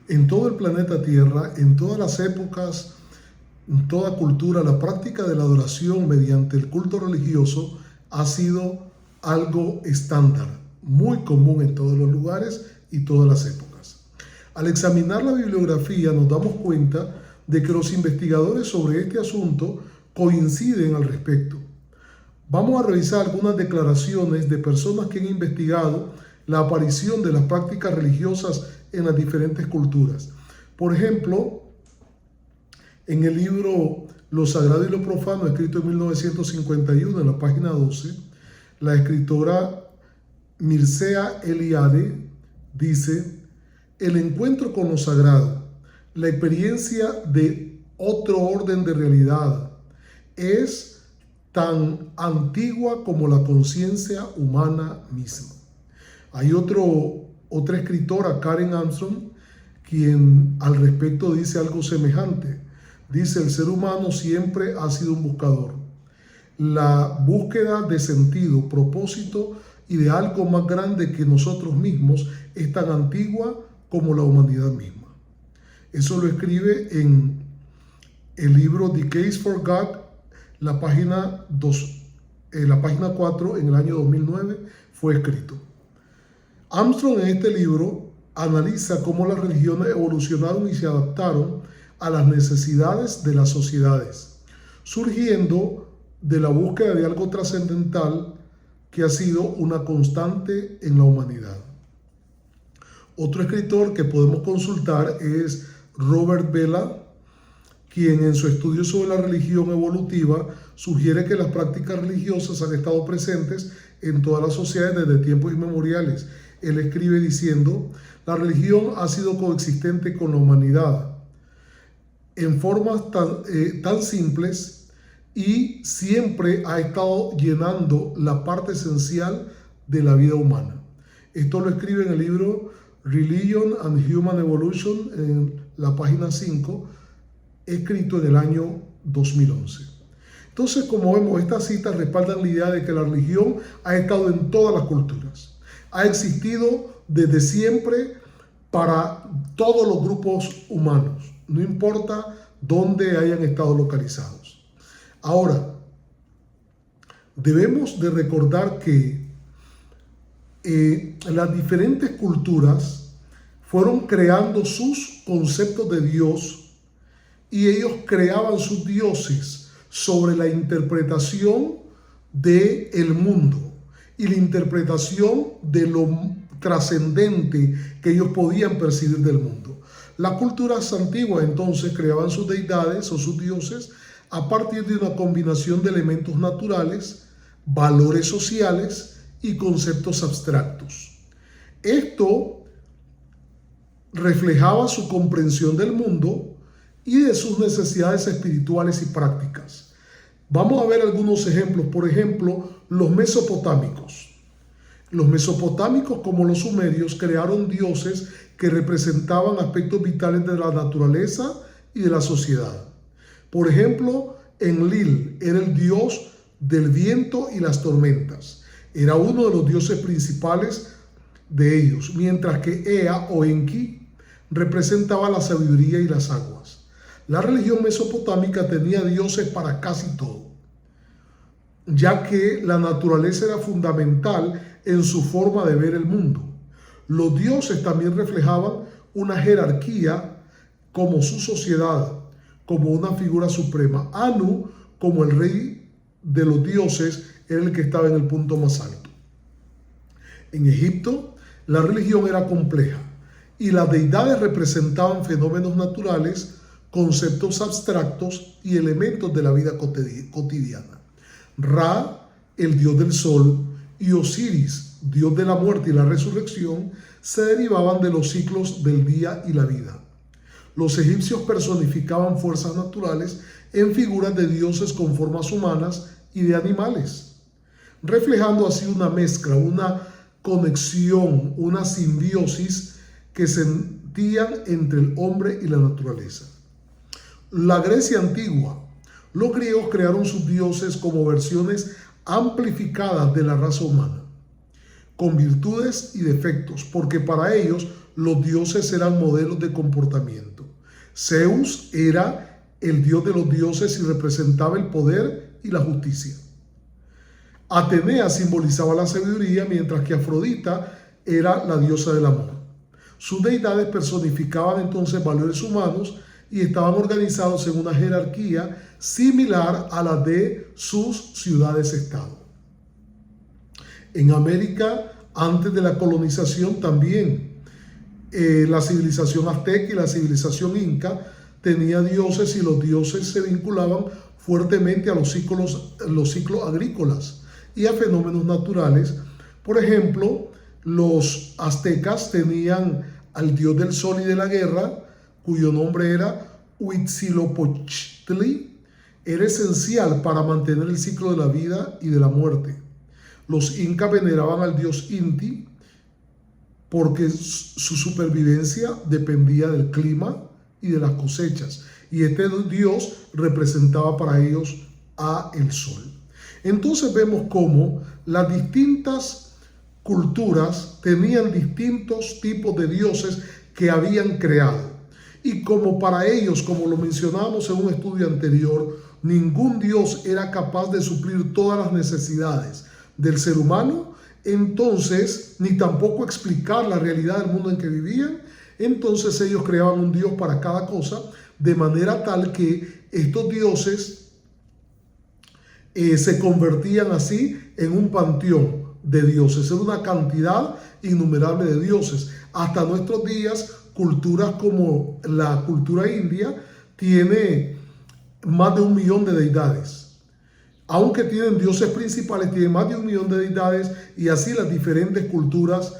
En todo el planeta Tierra, en todas las épocas, en toda cultura, la práctica de la adoración mediante el culto religioso ha sido algo estándar, muy común en todos los lugares y todas las épocas. Al examinar la bibliografía nos damos cuenta de que los investigadores sobre este asunto coinciden al respecto. Vamos a revisar algunas declaraciones de personas que han investigado la aparición de las prácticas religiosas en las diferentes culturas. Por ejemplo, en el libro Lo Sagrado y lo Profano, escrito en 1951, en la página 12, la escritora Mircea Eliade dice: el encuentro con lo sagrado, la experiencia de otro orden de realidad, es tan antigua como la conciencia humana misma. Hay otra escritora, Karen Armstrong, quien al respecto dice algo semejante. Dice: el ser humano siempre ha sido un buscador. La búsqueda de sentido, propósito y de algo más grande que nosotros mismos es tan antigua como la humanidad misma. Eso lo escribe en el libro The Case for God, la página 4, en el año 2009 fue escrito. Armstrong en este libro analiza cómo las religiones evolucionaron y se adaptaron a las necesidades de las sociedades, surgiendo de la búsqueda de algo trascendental que ha sido una constante en la humanidad. Otro escritor que podemos consultar es Robert Bellah, quien en su estudio sobre la religión evolutiva sugiere que las prácticas religiosas han estado presentes en todas las sociedades desde tiempos inmemoriales. Él escribe diciendo: la religión ha sido coexistente con la humanidad en formas tan simples y siempre ha estado llenando la parte esencial de la vida humana. Esto lo escribe en el libro Religion and Human Evolution, en la página 5, escrito en el año 2011. Entonces, como vemos, estas citas respaldan la idea de que la religión ha estado en todas las culturas. Ha existido desde siempre para todos los grupos humanos, no importa dónde hayan estado localizados. Ahora, debemos de recordar que las diferentes culturas fueron creando sus conceptos de Dios y ellos creaban sus dioses sobre la interpretación del mundo y la interpretación de lo trascendente que ellos podían percibir del mundo. Las culturas antiguas entonces creaban sus deidades o sus dioses a partir de una combinación de elementos naturales, valores sociales y conceptos abstractos. Esto reflejaba su comprensión del mundo y de sus necesidades espirituales y prácticas. Vamos a ver algunos ejemplos. Por ejemplo, los mesopotámicos. Los mesopotámicos, como los sumerios, crearon dioses que representaban aspectos vitales de la naturaleza y de la sociedad. Por ejemplo, Enlil era el dios del viento y las tormentas. Era uno de los dioses principales de ellos, mientras que Ea o Enki representaba la sabiduría y las aguas. La religión mesopotámica tenía dioses para casi todo, ya que la naturaleza era fundamental en su forma de ver el mundo. Los dioses también reflejaban una jerarquía como su sociedad, como una figura suprema. Anu, como el rey de los dioses, era el que estaba en el punto más alto. En Egipto, la religión era compleja y las deidades representaban fenómenos naturales, conceptos abstractos y elementos de la vida cotidiana. Ra, el dios del sol, y Osiris, dios de la muerte y la resurrección, se derivaban de los ciclos del día y la vida. Los egipcios personificaban fuerzas naturales en figuras de dioses con formas humanas y de animales, reflejando así una mezcla, una conexión, una simbiosis que sentían entre el hombre y la naturaleza. La Grecia antigua. Los griegos crearon sus dioses como versiones amplificadas de la raza humana, con virtudes y defectos, porque para ellos los dioses eran modelos de comportamiento. Zeus era el dios de los dioses y representaba el poder y la justicia. Atenea simbolizaba la sabiduría, mientras que Afrodita era la diosa del amor. Sus deidades personificaban entonces valores humanos y estaban organizados en una jerarquía similar a la de sus ciudades-estado. En América, antes de la colonización, también la civilización azteca y la civilización inca tenía dioses, y los dioses se vinculaban fuertemente a los ciclos agrícolas y a fenómenos naturales. Por ejemplo, los aztecas tenían al dios del sol y de la guerra, cuyo nombre era Huitzilopochtli. Era esencial para mantener el ciclo de la vida y de la muerte. Los incas veneraban al dios Inti porque su supervivencia dependía del clima y de las cosechas, y este dios representaba para ellos a el sol. Entonces vemos cómo las distintas culturas tenían distintos tipos de dioses que habían creado, y como para ellos, como lo mencionábamos en un estudio anterior, ningún dios era capaz de suplir todas las necesidades del ser humano, entonces, ni tampoco explicar la realidad del mundo en que vivían. Entonces ellos creaban un dios para cada cosa, de manera tal que estos dioses se convertían así en un panteón de dioses. Era una cantidad innumerable de dioses. Hasta nuestros días, culturas como la cultura india tiene más de 1 millón de deidades. Aunque tienen dioses principales, tienen más de 1 millón de deidades, y así las diferentes culturas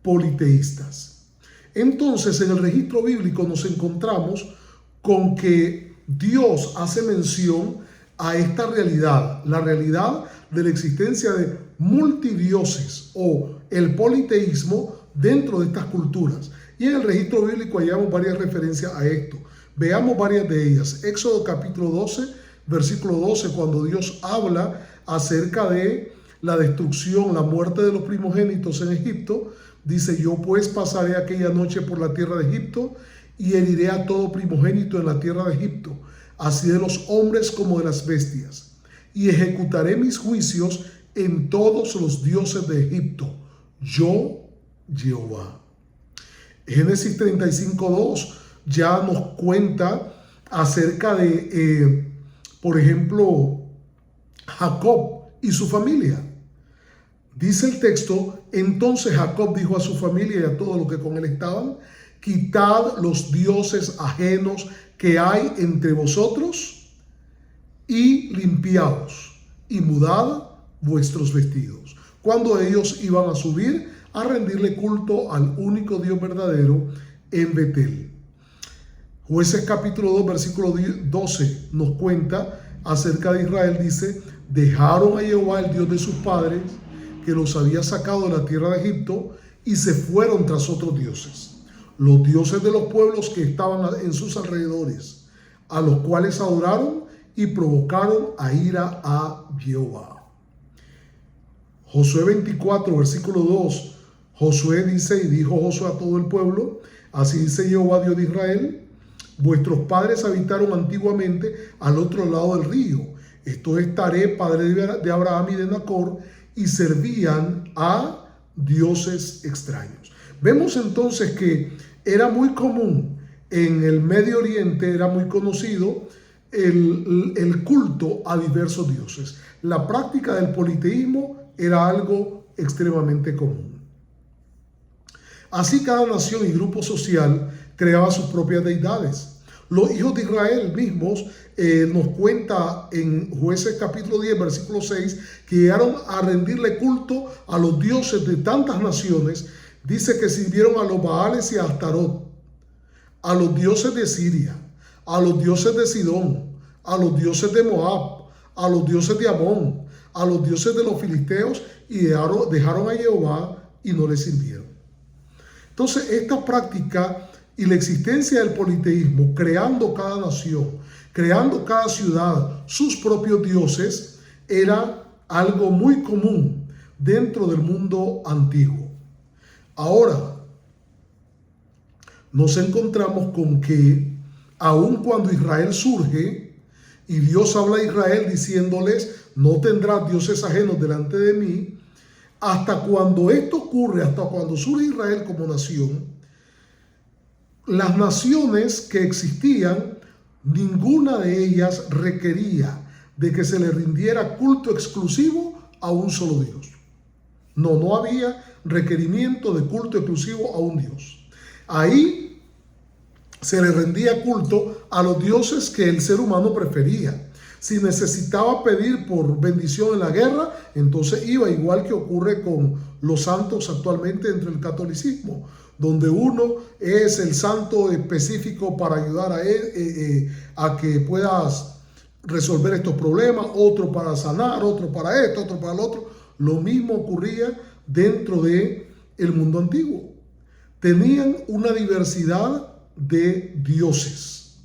politeístas. Entonces, en el registro bíblico nos encontramos con que Dios hace mención a esta realidad, la realidad de la existencia de multidioses o el politeísmo dentro de estas culturas. Y en el registro bíblico hallamos varias referencias a esto. Veamos varias de ellas. Éxodo capítulo 12, versículo 12, cuando Dios habla acerca de la destrucción, la muerte de los primogénitos en Egipto, dice: yo pues pasaré aquella noche por la tierra de Egipto y heriré a todo primogénito en la tierra de Egipto, así de los hombres como de las bestias, y ejecutaré mis juicios en todos los dioses de Egipto, yo Jehová. Génesis 35:2 ya nos cuenta acerca de, por ejemplo, Jacob y su familia. Dice el texto: entonces Jacob dijo a su familia y a todos los que con él estaban: quitad los dioses ajenos que hay entre vosotros y limpiaos y mudad vuestros vestidos. Cuando ellos iban a subir a rendirle culto al único Dios verdadero en Betel. Jueces capítulo 2 versículo 12 nos cuenta acerca de Israel. Dice: dejaron a Jehová, el Dios de sus padres, que los había sacado de la tierra de Egipto, y se fueron tras otros dioses, los dioses de los pueblos que estaban en sus alrededores, a los cuales adoraron y provocaron a ira a Jehová. Josué 24 versículo 2, Josué dice: y dijo Josué a todo el pueblo: así dice Jehová, Dios de Israel, vuestros padres habitaron antiguamente al otro lado del río, esto es Taré, padre de Abraham y de Nacor, y servían a dioses extraños. Vemos entonces que era muy común en el Medio Oriente, era muy conocido el culto a diversos dioses. La práctica del politeísmo era algo extremadamente común. Así cada nación y grupo social creaba sus propias deidades. Los hijos de Israel mismos nos cuenta en Jueces capítulo 10 versículo 6 que llegaron a rendirle culto a los dioses de tantas naciones. Dice que sirvieron a los Baales y a Astarot, a los dioses de Siria, a los dioses de Sidón, a los dioses de Moab, a los dioses de Amón, a los dioses de los filisteos, y dejaron a Jehová y no le sirvieron. Entonces, esta práctica y la existencia del politeísmo, creando cada nación, creando cada ciudad sus propios dioses, era algo muy común dentro del mundo antiguo. Ahora, nos encontramos con que aun cuando Israel surge y Dios habla a Israel diciéndoles, no tendrás dioses ajenos delante de mí, hasta cuando esto ocurre, hasta cuando surge Israel como nación, las naciones que existían, ninguna de ellas requería de que se le rindiera culto exclusivo a un solo Dios. No había requerimiento de culto exclusivo a un Dios. Ahí se le rendía culto a los dioses que el ser humano prefería. Si necesitaba pedir por bendición en la guerra, entonces iba, igual que ocurre con los santos actualmente dentro del catolicismo, donde uno es el santo específico para ayudar a que puedas resolver estos problemas, otro para sanar, otro para esto, otro para lo otro. Lo mismo ocurría dentro del mundo antiguo. Tenían una diversidad de dioses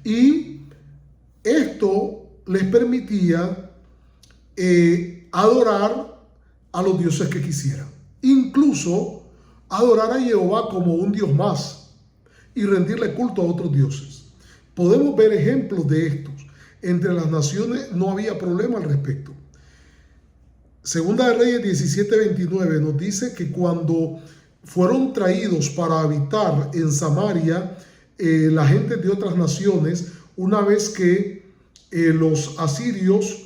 y esto les permitía adorar a los dioses que quisieran, incluso adorar a Jehová como un Dios más y rendirle culto a otros dioses. Podemos ver ejemplos de estos. Entre las naciones no había problema al respecto. Segunda de Reyes 17:29 nos dice que cuando fueron traídos para habitar en Samaria la gente de otras naciones, una vez que los asirios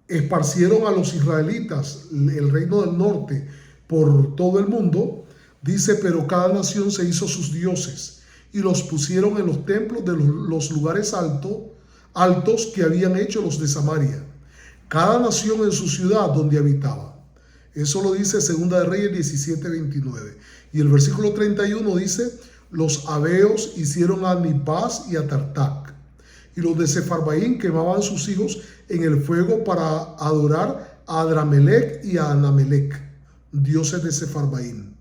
esparcieron a los israelitas, el reino del norte, por todo el mundo, dice, pero cada nación se hizo sus dioses y los pusieron en los templos de los lugares altos que habían hecho los de Samaria, cada nación en su ciudad donde habitaba. Eso lo dice Segunda de Reyes 17:29. Y el versículo 31 dice, los abeos hicieron a Nipás y a Tartac, y los de Sefarbaín quemaban sus hijos en el fuego para adorar a Adramelec y a Anamelec, dioses de Sefarbaín.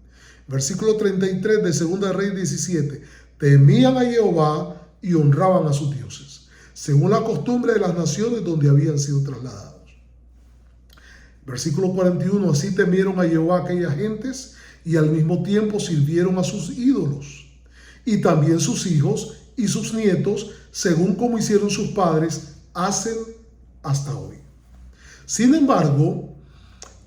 Versículo 33 de Segunda de Reyes 17, temían a Jehová y honraban a sus dioses, según la costumbre de las naciones donde habían sido trasladados. Versículo 41, así temieron a Jehová aquellas gentes y al mismo tiempo sirvieron a sus ídolos, y también sus hijos y sus nietos, según como hicieron sus padres, hacen hasta hoy. Sin embargo,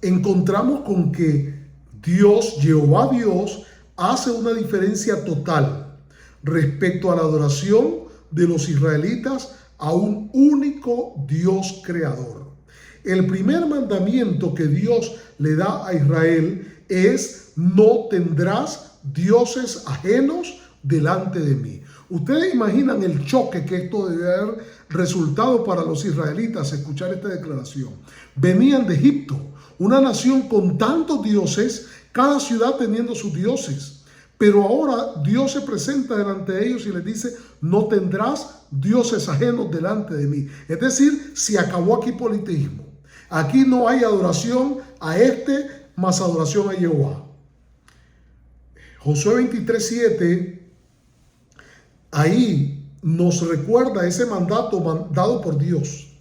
encontramos con que Dios, Jehová Dios, hace una diferencia total respecto a la adoración de los israelitas a un único Dios creador. El primer mandamiento que Dios le da a Israel es: no tendrás dioses ajenos delante de mí. Ustedes imaginan el choque que esto debe haber resultado para los israelitas escuchar esta declaración. Venían de Egipto, una nación con tantos dioses, cada ciudad teniendo sus dioses. Pero ahora Dios se presenta delante de ellos y les dice: no tendrás dioses ajenos delante de mí. Es decir, se acabó aquí politeísmo. Aquí no hay adoración a más adoración a Jehová. Josué 23:7, ahí nos recuerda ese mandato dado por Dios,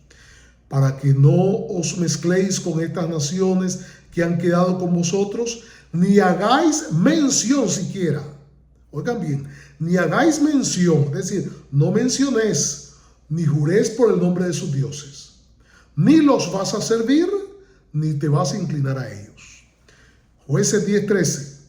para que no os mezcléis con estas naciones que han quedado con vosotros, ni hagáis mención siquiera. Oigan bien, ni hagáis mención, es decir, no mencionéis, ni juréis por el nombre de sus dioses. Ni los vas a servir, ni te vas a inclinar a ellos. Jueces 10:13,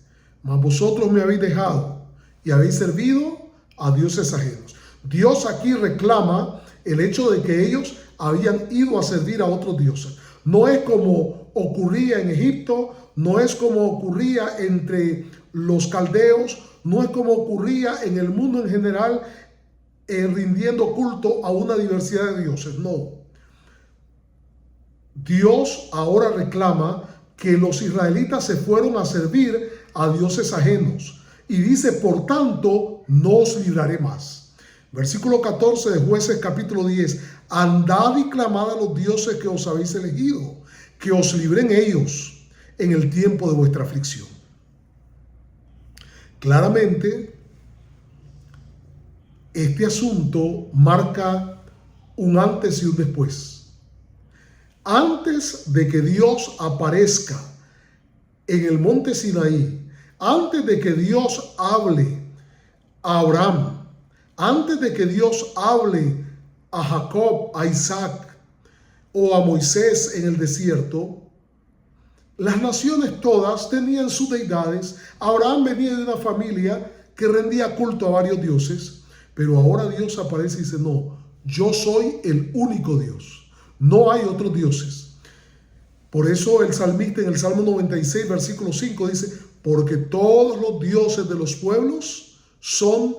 mas vosotros me habéis dejado y habéis servido a dioses ajenos. Dios aquí reclama el hecho de que ellos habían ido a servir a otros dioses. No es como ocurría en Egipto, no es como ocurría entre los caldeos, no es como ocurría en el mundo en general, rindiendo culto a una diversidad de dioses. No. Dios ahora reclama que los israelitas se fueron a servir a dioses ajenos y dice: por tanto, no os libraré más. Versículo 14 de Jueces capítulo 10, andad y clamad a los dioses que os habéis elegido, que os libren ellos en el tiempo de vuestra aflicción. Claramente, este asunto marca un antes y un después. Antes de que Dios aparezca en el monte Sinaí, antes de que Dios hable a Abraham. Antes de que Dios hable a Jacob, a Isaac o a Moisés en el desierto, las naciones todas tenían sus deidades. Abraham venía de una familia que rendía culto a varios dioses, pero ahora Dios aparece y dice: no, yo soy el único Dios, no hay otros dioses. Por eso el salmista en el Salmo 96, versículo 5 dice: porque todos los dioses de los pueblos son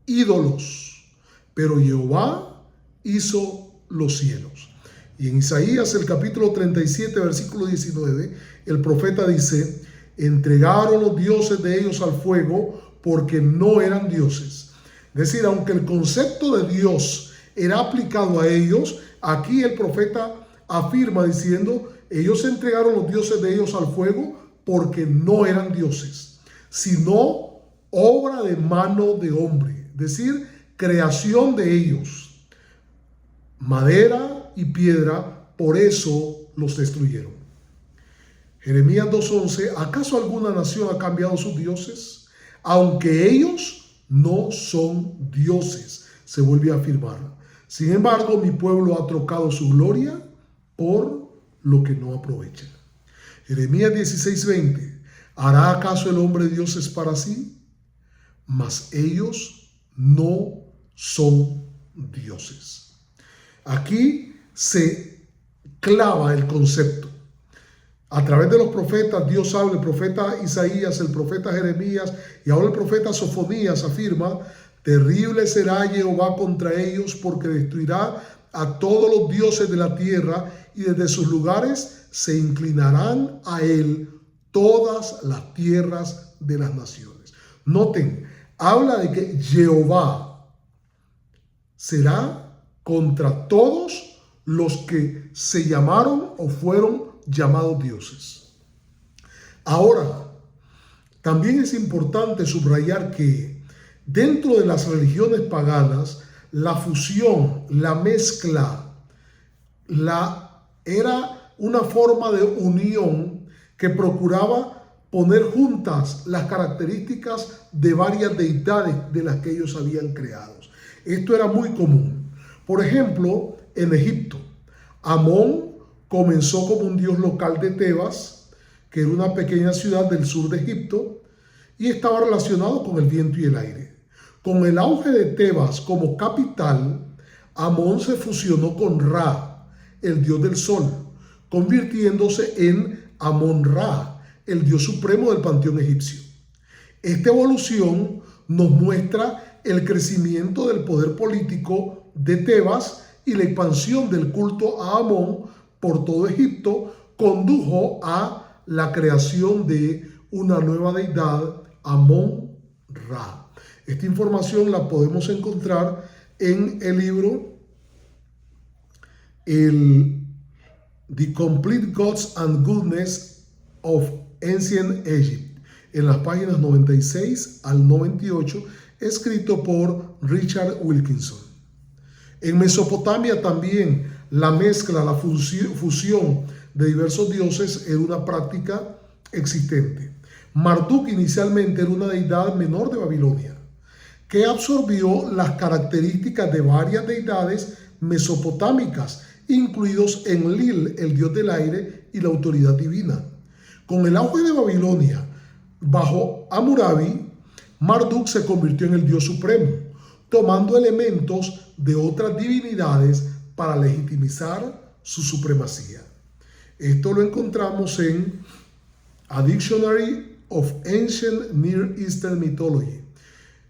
ídolos, pero Jehová hizo los cielos. Y en Isaías el capítulo 37, versículo 19, el profeta dice: entregaron los dioses de ellos al fuego porque no eran dioses. Es decir, aunque el concepto de Dios era aplicado a ellos, aquí el profeta afirma diciendo: ellos entregaron los dioses de ellos al fuego porque no eran dioses, sino obra de mano de hombre, es decir, creación de ellos, madera y piedra, por eso los destruyeron. Jeremías 2:11, ¿acaso alguna nación ha cambiado sus dioses? Aunque ellos no son dioses, se vuelve a afirmar. Sin embargo, mi pueblo ha trocado su gloria por lo que no aprovecha. Jeremías 16:20, ¿hará acaso el hombre dioses para sí? Mas ellos no son dioses. Aquí se clava el concepto. A través de los profetas, Dios habla, el profeta Isaías, el profeta Jeremías y ahora el profeta Sofonías afirma: terrible será Jehová contra ellos, porque destruirá a todos los dioses de la tierra y desde sus lugares se inclinarán a él todas las tierras de las naciones. Noten, habla de que Jehová será contra todos los que se llamaron o fueron llamados dioses. Ahora, también es importante subrayar que dentro de las religiones paganas, la fusión, la mezcla, era una forma de unión que procuraba poner juntas las características de varias deidades de las que ellos habían creado. Esto era muy común. Por ejemplo, en Egipto, Amón comenzó como un dios local de Tebas, que era una pequeña ciudad del sur de Egipto, y estaba relacionado con el viento y el aire. Con el auge de Tebas como capital, Amón se fusionó con Ra, el dios del sol, convirtiéndose en Amón-Ra, el dios supremo del panteón egipcio. Esta evolución nos muestra el crecimiento del poder político de Tebas y la expansión del culto a Amón por todo Egipto condujo a la creación de una nueva deidad, Amón-Ra. Esta información la podemos encontrar en el libro The Complete Gods and Goodness of Ancient Egypt, en las páginas 96 al 98, escrito por Richard Wilkinson. En Mesopotamia también la mezcla, la fusión de diversos dioses era una práctica existente. Marduk inicialmente era una deidad menor de Babilonia, que absorbió las características de varias deidades mesopotámicas, incluidos Enlil, el dios del aire y la autoridad divina. Con el auge de Babilonia bajo Hammurabi, Marduk se convirtió en el dios supremo, tomando elementos de otras divinidades para legitimizar su supremacía. Esto lo encontramos en A Dictionary of Ancient Near Eastern Mythology,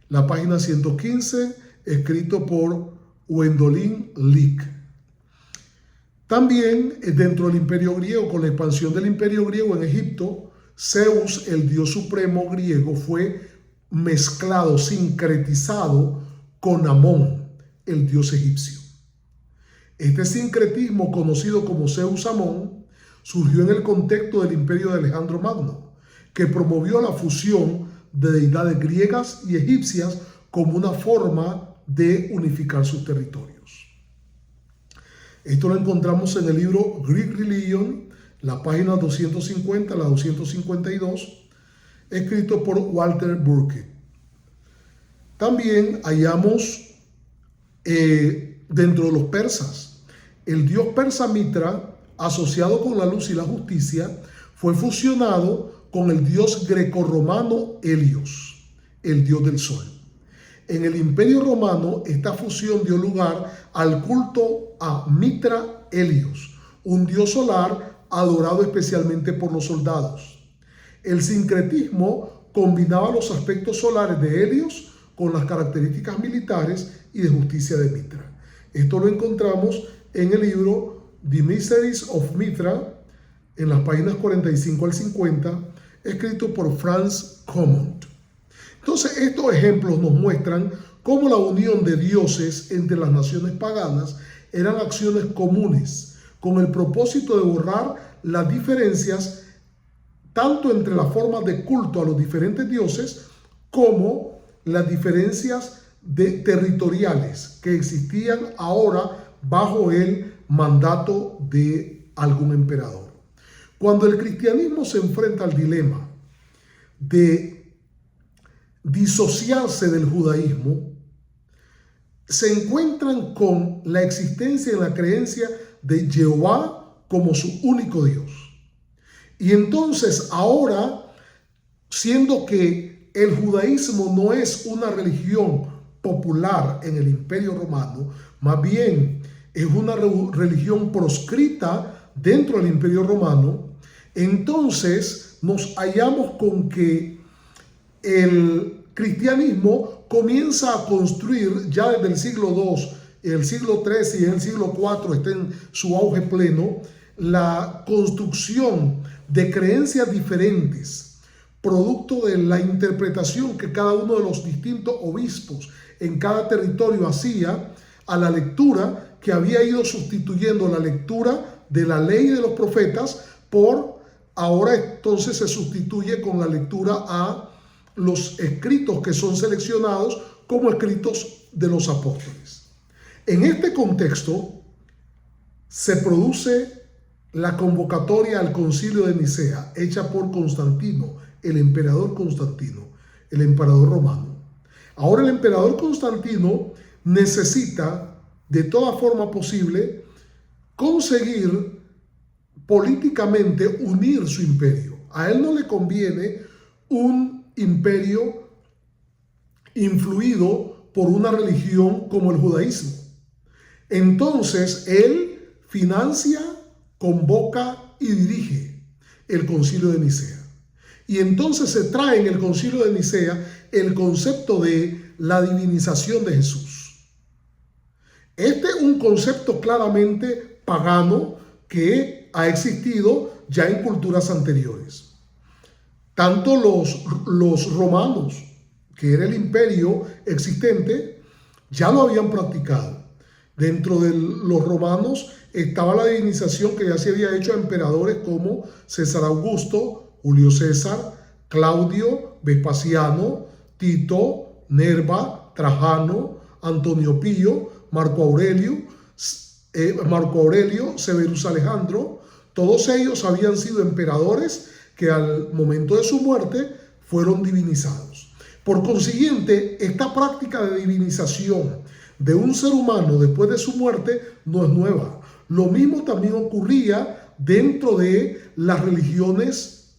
la página 115, escrito por Gwendolyn Leake. También dentro del imperio griego, con la expansión del imperio griego en Egipto, Zeus, el dios supremo griego, fue mezclado, sincretizado con Amón, el dios egipcio. Este sincretismo, conocido como Zeus-Amón, surgió en el contexto del imperio de Alejandro Magno, que promovió la fusión de deidades griegas y egipcias como una forma de unificar sus territorios. Esto lo encontramos en el libro Greek Religion, la página 250 a la 252, escrito por Walter Burke. También hallamos dentro de los persas, el dios persa Mitra, asociado con la luz y la justicia, fue fusionado con el dios grecorromano Helios, el dios del sol. En el Imperio Romano, esta fusión dio lugar al culto a Mitra Helios, un dios solar adorado especialmente por los soldados. El sincretismo combinaba los aspectos solares de Helios con las características militares y de justicia de Mitra. Esto lo encontramos en el libro The Mysteries of Mitra, en las páginas 45 al 50, escrito por Franz Comont. Entonces, estos ejemplos nos muestran cómo la unión de dioses entre las naciones paganas eran acciones comunes, con el propósito de borrar las diferencias tanto entre las formas de culto a los diferentes dioses como las diferencias territoriales que existían ahora bajo el mandato de algún emperador. Cuando el cristianismo se enfrenta al dilema de disociarse del judaísmo, se encuentran con la existencia y la creencia de Jehová como su único Dios. Y entonces ahora, siendo que el judaísmo no es una religión popular en el Imperio Romano, más bien es una religión proscrita dentro del Imperio Romano, entonces nos hallamos con que el cristianismo comienza a construir ya desde el siglo II, el siglo III y el siglo IV está en su auge pleno, la construcción de creencias diferentes, producto de la interpretación que cada uno de los distintos obispos en cada territorio hacía a la lectura que había ido sustituyendo la lectura de la ley de los profetas ahora entonces se sustituye con la lectura a los escritos que son seleccionados como escritos de los apóstoles. En este contexto se produce la convocatoria al Concilio de Nicea, hecha por Constantino, el emperador Constantino, el emperador romano. Ahora el emperador Constantino necesita de toda forma posible conseguir políticamente unir su imperio. A él no le conviene un imperio influido por una religión como el judaísmo. Entonces él financia, convoca y dirige el Concilio de Nicea. Y entonces se trae en el Concilio de Nicea el concepto de la divinización de Jesús. Este es un concepto claramente pagano que ha existido ya en culturas anteriores. Tanto los romanos, que era el imperio existente, ya lo habían practicado. Dentro de los romanos estaba la divinización que ya se había hecho a emperadores como César Augusto, Julio César, Claudio, Vespasiano, Tito, Nerva, Trajano, Antonio Pío, Marco Aurelio, Severus Alejandro. Todos ellos habían sido emperadores que al momento de su muerte fueron divinizados. Por consiguiente, esta práctica de divinización de un ser humano después de su muerte no es nueva. Lo mismo también ocurría dentro de las religiones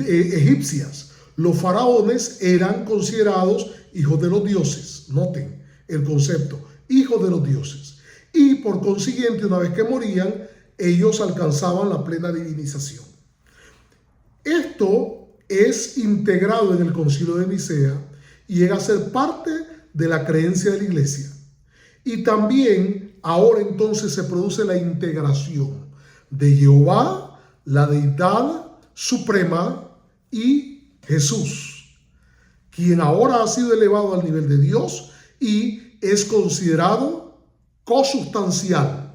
egipcias. Los faraones eran considerados hijos de los dioses. Noten el concepto, hijos de los dioses. Y por consiguiente, una vez que morían, ellos alcanzaban la plena divinización. Esto es integrado en el Concilio de Nicea y llega a ser parte de la creencia de la iglesia. Y también ahora entonces se produce la integración de Jehová, la deidad suprema, y Jesús, quien ahora ha sido elevado al nivel de Dios y es considerado cosustancial,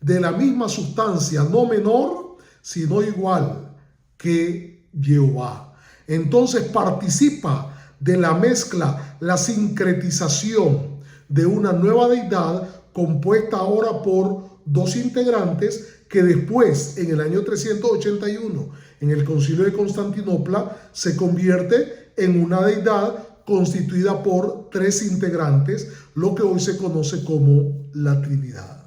de la misma sustancia, no menor, sino igual que Jehová. Entonces participa de la mezcla, la sincretización de una nueva deidad compuesta ahora por dos integrantes que después, en el año 381, en el Concilio de Constantinopla, se convierte en una deidad constituida por 3 integrantes, lo que hoy se conoce como la Trinidad.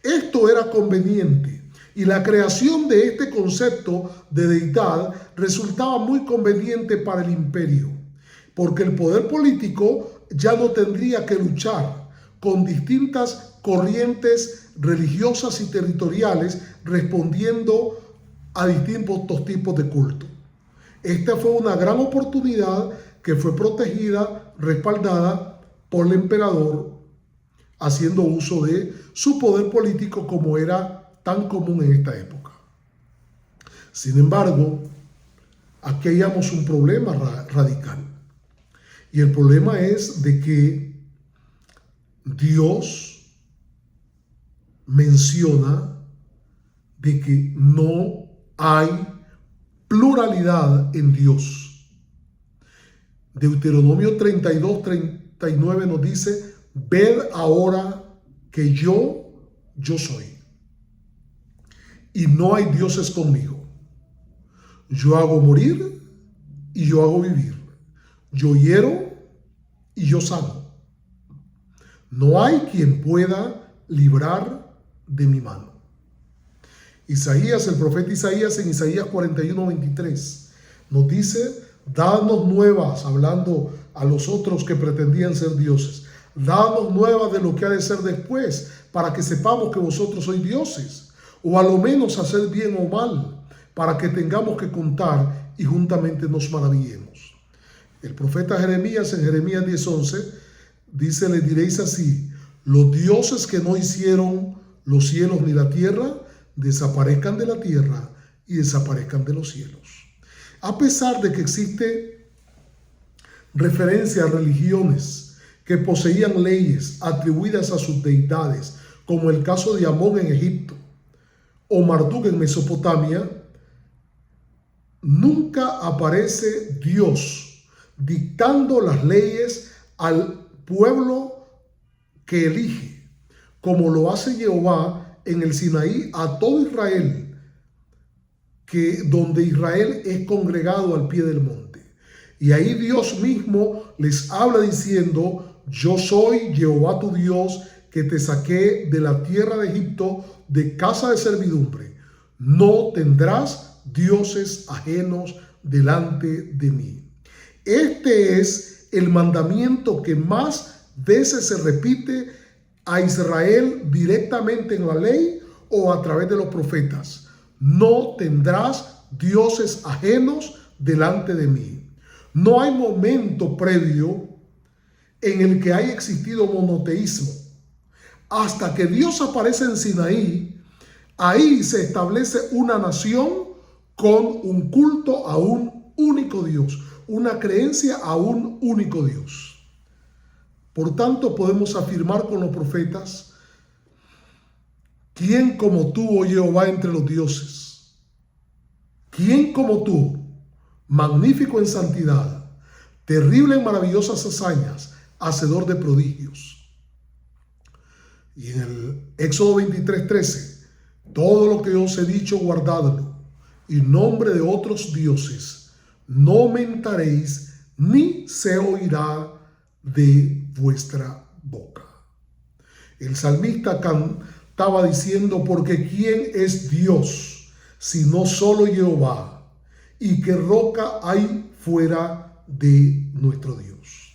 Esto era conveniente y la creación de este concepto de deidad resultaba muy conveniente para el imperio, porque el poder político ya no tendría que luchar con distintas corrientes religiosas y territoriales respondiendo a distintos tipos de culto. Esta fue una gran oportunidad que fue protegida, respaldada por el emperador, haciendo uso de su poder político como era tan común en esta época. Sin embargo, aquí hallamos un problema radical. Y el problema es de que Dios menciona de que no hay pluralidad en Dios. Deuteronomio 32:39 nos dice: ved ahora que yo soy, y no hay dioses conmigo. Yo hago morir y yo hago vivir. Yo hiero y yo sano. No hay quien pueda librar de mi mano. Isaías, el profeta Isaías, en Isaías 41:23 nos dice: dadnos nuevas, hablando a los otros que pretendían ser dioses, dadnos nuevas de lo que ha de ser después, para que sepamos que vosotros sois dioses, o a lo menos hacer bien o mal, para que tengamos que contar y juntamente nos maravillemos. El profeta Jeremías, en Jeremías 10:11, dice: les diréis así: los dioses que no hicieron los cielos ni la tierra, desaparezcan de la tierra y desaparezcan de los cielos. A pesar de que existe referencia a religiones que poseían leyes atribuidas a sus deidades, como el caso de Amón en Egipto o Marduk en Mesopotamia, nunca aparece Dios dictando las leyes al pueblo que elige, como lo hace Jehová en el Sinaí a todo Israel, donde Israel es congregado al pie del monte. Y ahí Dios mismo les habla diciendo: yo soy Jehová tu Dios, que te saqué de la tierra de Egipto, de casa de servidumbre. No tendrás dioses ajenos delante de mí. Este es el mandamiento que más veces se repite a Israel directamente en la ley o a través de los profetas: no tendrás dioses ajenos delante de mí. No hay momento previo en el que haya existido monoteísmo. Hasta que Dios aparece en Sinaí, ahí se establece una nación con un culto a un único Dios, una creencia a un único Dios. Por tanto, podemos afirmar con los profetas: ¿quién como tú, oh Jehová, entre los dioses? ¿Quién como tú, magnífico en santidad, terrible en maravillosas hazañas, hacedor de prodigios? Y en el Éxodo 23:13, todo lo que os he dicho, guardadlo, y en nombre de otros dioses no mentaréis, ni se oirá de vuestra boca. El salmista estaba diciendo: porque ¿quién es Dios sino solo Jehová? ¿Y qué roca hay fuera de nuestro Dios?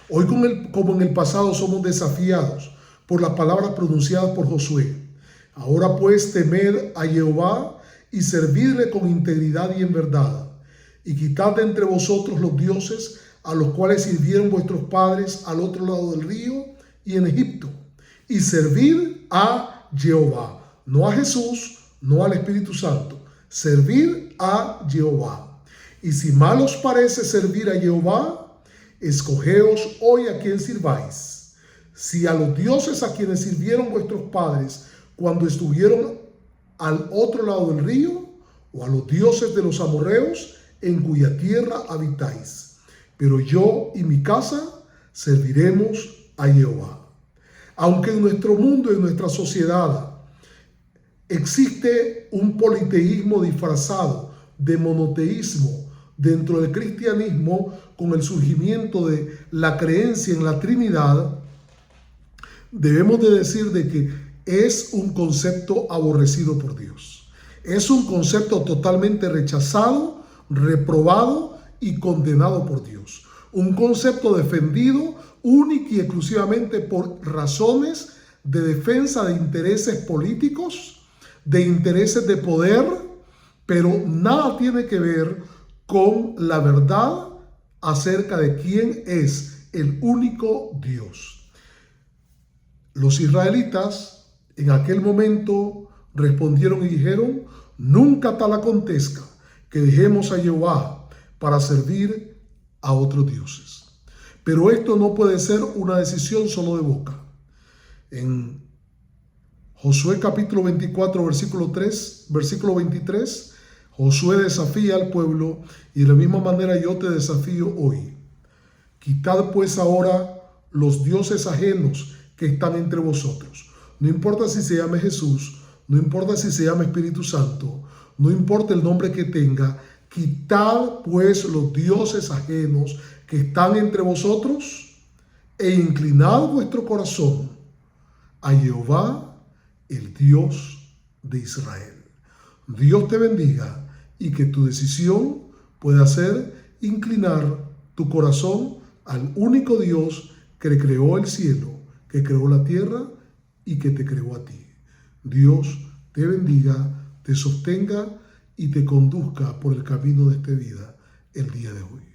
Hoy, como en el pasado, somos desafiados por las palabras pronunciadas por Josué. Ahora pues, temed a Jehová y servidle con integridad y en verdad, y quitad de entre vosotros los dioses a los cuales sirvieron vuestros padres al otro lado del río y en Egipto, y servid a Jehová, no a Jesús, no al Espíritu Santo, servid a Jehová. Y si mal os parece servir a Jehová, escogeos hoy a quién sirváis, si a los dioses a quienes sirvieron vuestros padres cuando estuvieron al otro lado del río, o a los dioses de los amorreos en cuya tierra habitáis. Pero yo y mi casa serviremos a Jehová. Aunque en nuestro mundo, en nuestra sociedad, existe un politeísmo disfrazado de monoteísmo, dentro del cristianismo con el surgimiento de la creencia en la Trinidad, debemos de decir de que es un concepto aborrecido por Dios. Es un concepto totalmente rechazado, reprobado y condenado por Dios. Un concepto defendido única y exclusivamente por razones de defensa de intereses políticos, de intereses de poder, pero nada tiene que ver con la verdad acerca de quién es el único Dios. Los israelitas en aquel momento respondieron y dijeron: nunca tal acontezca que dejemos a Jehová para servir a otros dioses. Pero esto no puede ser una decisión solo de boca. En Josué capítulo 24, versículo 23, Josué desafía al pueblo y de la misma manera yo te desafío hoy. Quitad pues ahora los dioses ajenos que están entre vosotros. No importa si se llame Jesús, no importa si se llama Espíritu Santo, no importa el nombre que tenga, quitad pues los dioses ajenos que están entre vosotros e inclinad vuestro corazón a Jehová, el Dios de Israel. Dios te bendiga y que tu decisión pueda ser inclinar tu corazón al único Dios que creó el cielo, que creó la tierra y que te creó a ti. Dios te bendiga, te sostenga y te conduzca por el camino de esta vida el día de hoy.